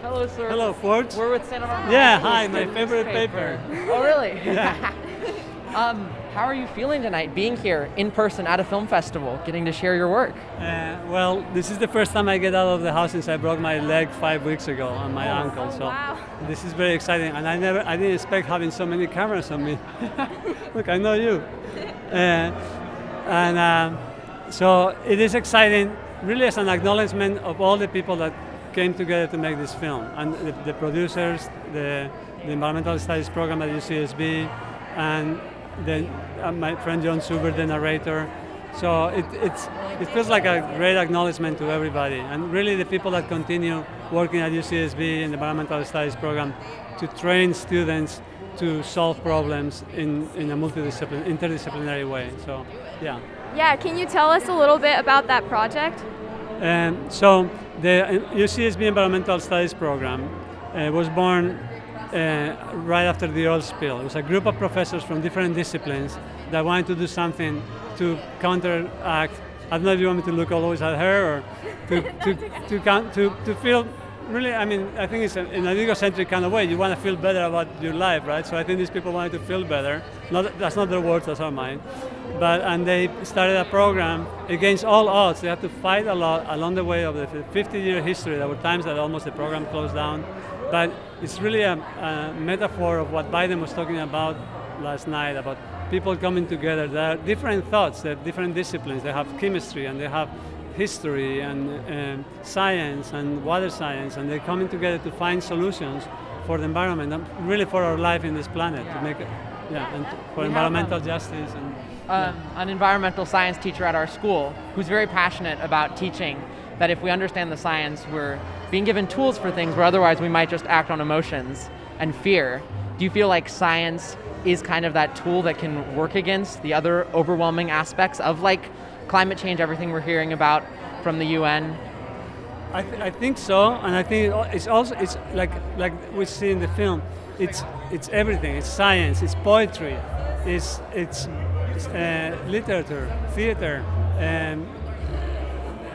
Hello, sir. Hello, Ford. We're with Santa Barbara. Yeah, High hi, School my Students favorite paper. Oh, really? Yeah. How are you feeling tonight, being here in person at a film festival, getting to share your work? Well, this is the first time I get out of the house since I broke my leg 5 weeks ago on my ankle. So wow. this is very exciting, and I didn't expect having so many cameras on me. Look, I know you. So it is exciting, really, as an acknowledgement of all the people that came together to make this film, and the producers, the Environmental Studies program at UCSB, and then my friend John Suber, the narrator. So it feels like a great acknowledgement to everybody, and really the people that continue working at UCSB in the Environmental Studies program to train students to solve problems in a interdisciplinary way. So, yeah. Yeah, can you tell us a little bit about that project? So the UCSB Environmental Studies program was born right after the oil spill. It was a group of professors from different disciplines that wanted to do something to counteract. I don't know if you want me to look always at her or to feel really. I mean, I think it's in an egocentric kind of way. You want to feel better about your life, right? So I think these people wanted to feel better. That's not their words, that's are mine. And they started a program against all odds. They had to fight a lot along the way of the 50-year history. There were times that almost the program closed down. But it's really a metaphor of what Biden was talking about last night, about people coming together. There are different thoughts, there are different disciplines. They have chemistry and they have history and science and water science, and they're coming together to find solutions for the environment and really for our life in this planet, to make it, and for environmental justice. An environmental science teacher at our school who's very passionate about teaching that if we understand the science, we're being given tools for things where otherwise we might just act on emotions and fear. Do you feel like science is kind of that tool that can work against the other overwhelming aspects of like climate change, everything we're hearing about from the UN? I think so, and I think it's like we see in the film. It's everything. It's science. It's poetry. It's literature, theater,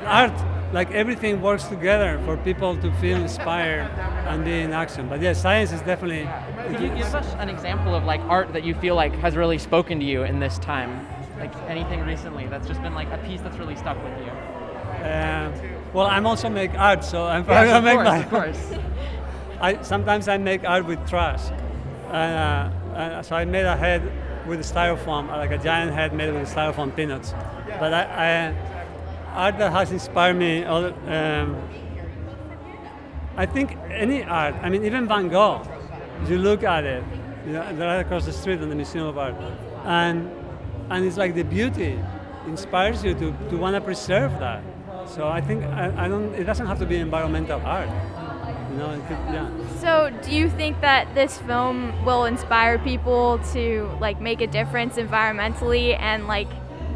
art. Like everything works together for people to feel inspired and be in action. But yeah, science is definitely. Could you give us an example of like art that you feel like has really spoken to you in this time? Like anything recently that's just been like a piece that's really stuck with you? Well, I'm also make art, so I'm probably gonna make Of course. Sometimes I make art with trash. So I made a head with styrofoam, like a giant head made with styrofoam peanuts. But art that has inspired me, I think any art, I mean even Van Gogh, you look at it, right across the street in the Museum of Art, and it's like the beauty inspires you to want to preserve that. So I think it doesn't have to be environmental art. So do you think that this film will inspire people to like make a difference environmentally and like,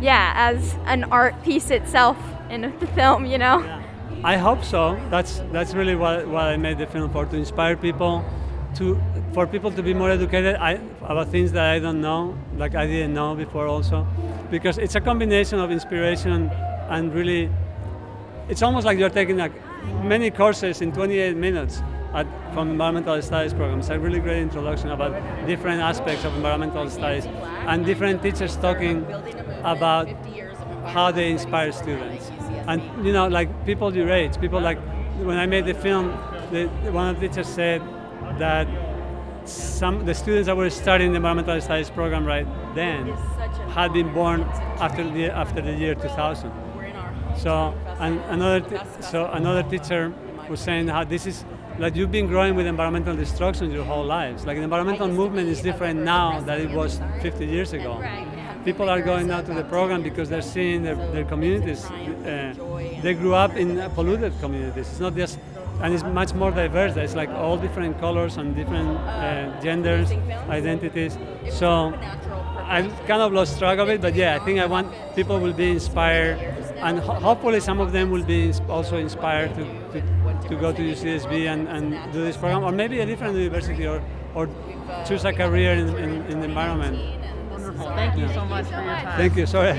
as an art piece itself in the film, Yeah. I hope so. That's really what I made the film for, to inspire people, for people to be more educated about things that I don't know, like I didn't know before also, because it's a combination of inspiration and really, it's almost like you're taking many courses in 28 minutes from Environmental Studies program. It's a really great introduction about different aspects of environmental studies and different teachers talking about how they inspire students. And like people your age, people like, when I made the film, one of the teachers said that the students that were starting the Environmental Studies program right then had been born after the year 2000. So another teacher was saying how this is like you've been growing with environmental destruction your whole lives. Like the environmental movement is different now than it was 50 years ago. People are going now to the program because they're seeing their communities. They grew up in polluted communities. It's not just, and it's much more diverse. It's like all different colors and different genders, identities. So I kind of lost track of it, but I think I want people will be inspired, and hopefully some of them will be also inspired to go to UCSB and do this program, or maybe a different university, or choose a career in the environment. Wonderful. Thank you so much for your time. Thank you. Sorry,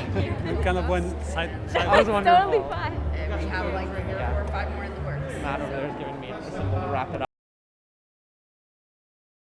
kind of went side. Totally fine. We have like 4 or 5 more in the works. Matt over there is giving me and we'll wrap it up.